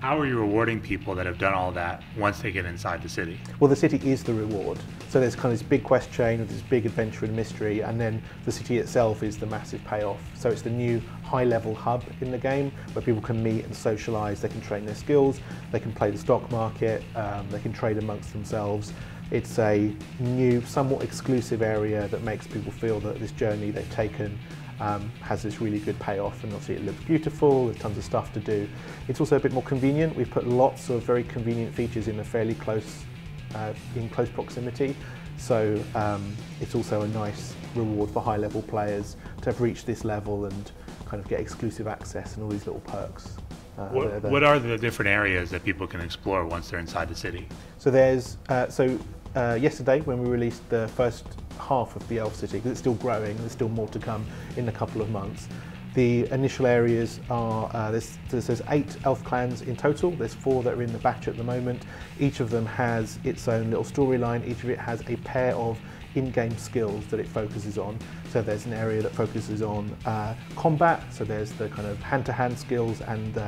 How are you rewarding people that have done all that once they get inside the city? Well, the city is the reward. So there's kind of this big quest chain, this big adventure and mystery, and then the city itself is the massive payoff. So it's the new high-level hub in the game where people can meet and socialise, they can train their skills, they can play the stock market, they can trade amongst themselves. It's a new, somewhat exclusive area that makes people feel that this journey they've taken has this really good payoff, and obviously it looks beautiful, there's tons of stuff to do. It's also a bit more convenient. We've put lots of very convenient features in a fairly close, in close proximity. So it's also a nice reward for high level players to have reached this level and kind of get exclusive access and all these little perks. What are the different areas that people can explore once they're inside the city? So there's, yesterday when we released the first half of the Elf City, because it's still growing, there's still more to come in a couple of months. The initial areas are, there's 8 elf clans in total, there's 4 that are in the batch at the moment. Each of them has its own little storyline, each of it has a pair of in-game skills that it focuses on. So there's an area that focuses on combat, so there's the kind of hand-to-hand skills and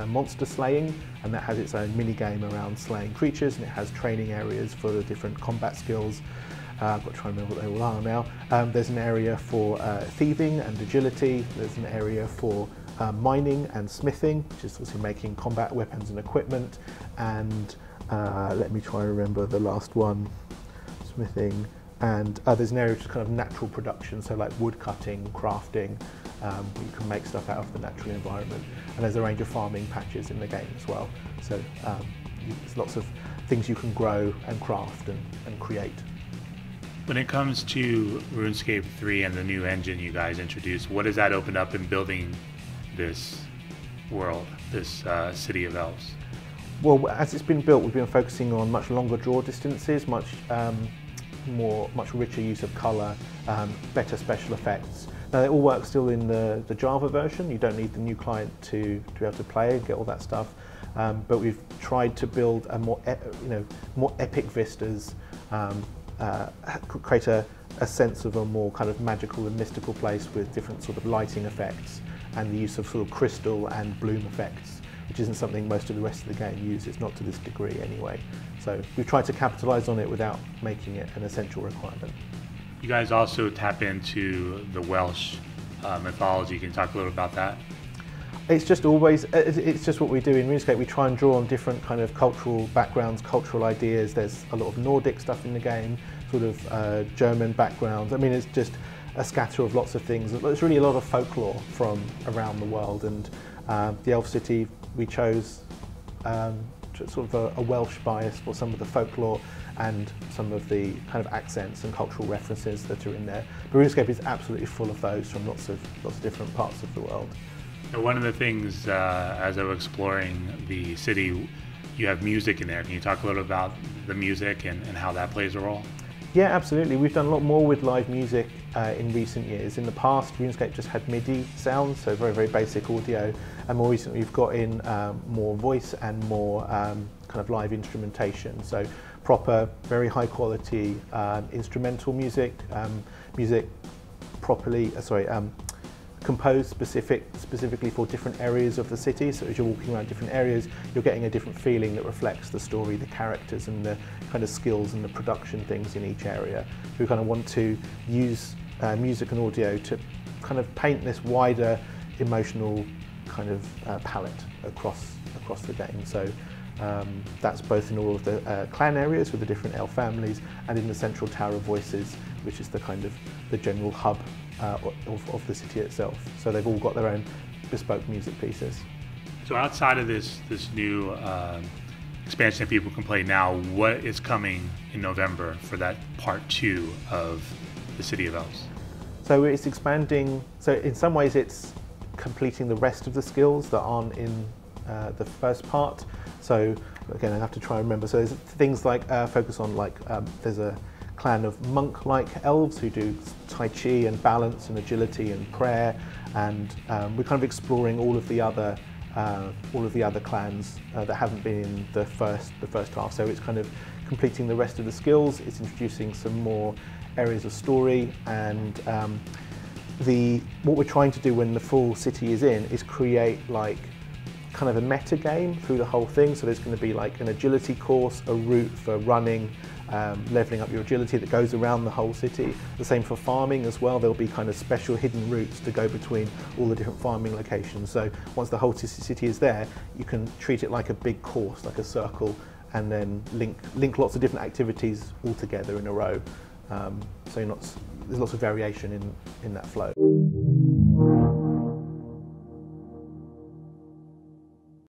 monster slaying, and that has its own mini-game around slaying creatures, and it has training areas for the different combat skills. I've got to try and remember what they all are now. There's an area for thieving and agility. There's an area for mining and smithing, which is obviously making combat weapons and equipment. And let me try and remember the last one, smithing. And there's an area which is kind of natural production, so like wood cutting, crafting, where you can make stuff out of the natural environment. And there's a range of farming patches in the game as well. So there's lots of things you can grow and craft and create. When it comes to RuneScape 3 and the new engine you guys introduced, what does that open up in building this world, this City of Elves? Well, as it's been built, we've been focusing on much longer draw distances, much richer use of colour, better special effects. Now, they all work still in the Java version. You don't need the new client to be able to play and get all that stuff. But we've tried to build a more epic vistas, create a sense of a more kind of magical and mystical place with different sort of lighting effects and the use of sort of crystal and bloom effects, which isn't something most of the rest of the game uses, not to this degree anyway. So we've tried to capitalise on it without making it an essential requirement. You guys also tap into the Welsh mythology. Can you talk a little about that? It's just always, it's just what we do in RuneScape. We try and draw on different kind of cultural backgrounds, cultural ideas. There's a lot of Nordic stuff in the game, sort of German backgrounds. I mean, it's just a scatter of lots of things. There's really a lot of folklore from around the world, and the Elf City, we chose sort of a Welsh bias for some of the folklore and some of the kind of accents and cultural references that are in there. But RuneScape is absolutely full of those from lots of different parts of the world. Now, one of the things, as I was exploring the city, you have music in there. Can you talk a little about the music and how that plays a role? Yeah, absolutely. We've done a lot more with live music in recent years. In the past, RuneScape just had MIDI sounds, so very, very basic audio. And more recently, we've got in more voice and more kind of live instrumentation. So proper, very high quality instrumental music, music properly, composed specifically for different areas of the city. So as you're walking around different areas, you're getting a different feeling that reflects the story, the characters, and the kind of skills and the production things in each area. We kind of want to use music and audio to kind of paint this wider emotional kind of palette across the game. So that's both in all of the clan areas with the different elf families, and in the central Tower of Voices, which is the kind of the general hub of the city itself. So they've all got their own bespoke music pieces. So outside of this new expansion that people can play now, what is coming in November for that part 2 of the City of Elves? So it's expanding, so in some ways it's completing the rest of the skills that aren't in the first part. So again, I have to try and remember. So there's things like focus on there's a clan of monk-like elves who do Tai Chi and balance and agility and prayer, and we're kind of exploring all of the other clans that haven't been in the first half. So it's kind of completing the rest of the skills. It's introducing some more areas of story, and what we're trying to do when the full city is in is create like kind of a meta game through the whole thing. So there's going to be like an agility course, a route for running, leveling up your agility that goes around the whole city. The same for farming as well. There'll be kind of special hidden routes to go between all the different farming locations. So once the whole city is there, you can treat it like a big course, like a circle, and then link lots of different activities all together in a row. So there's lots of variation in that flow.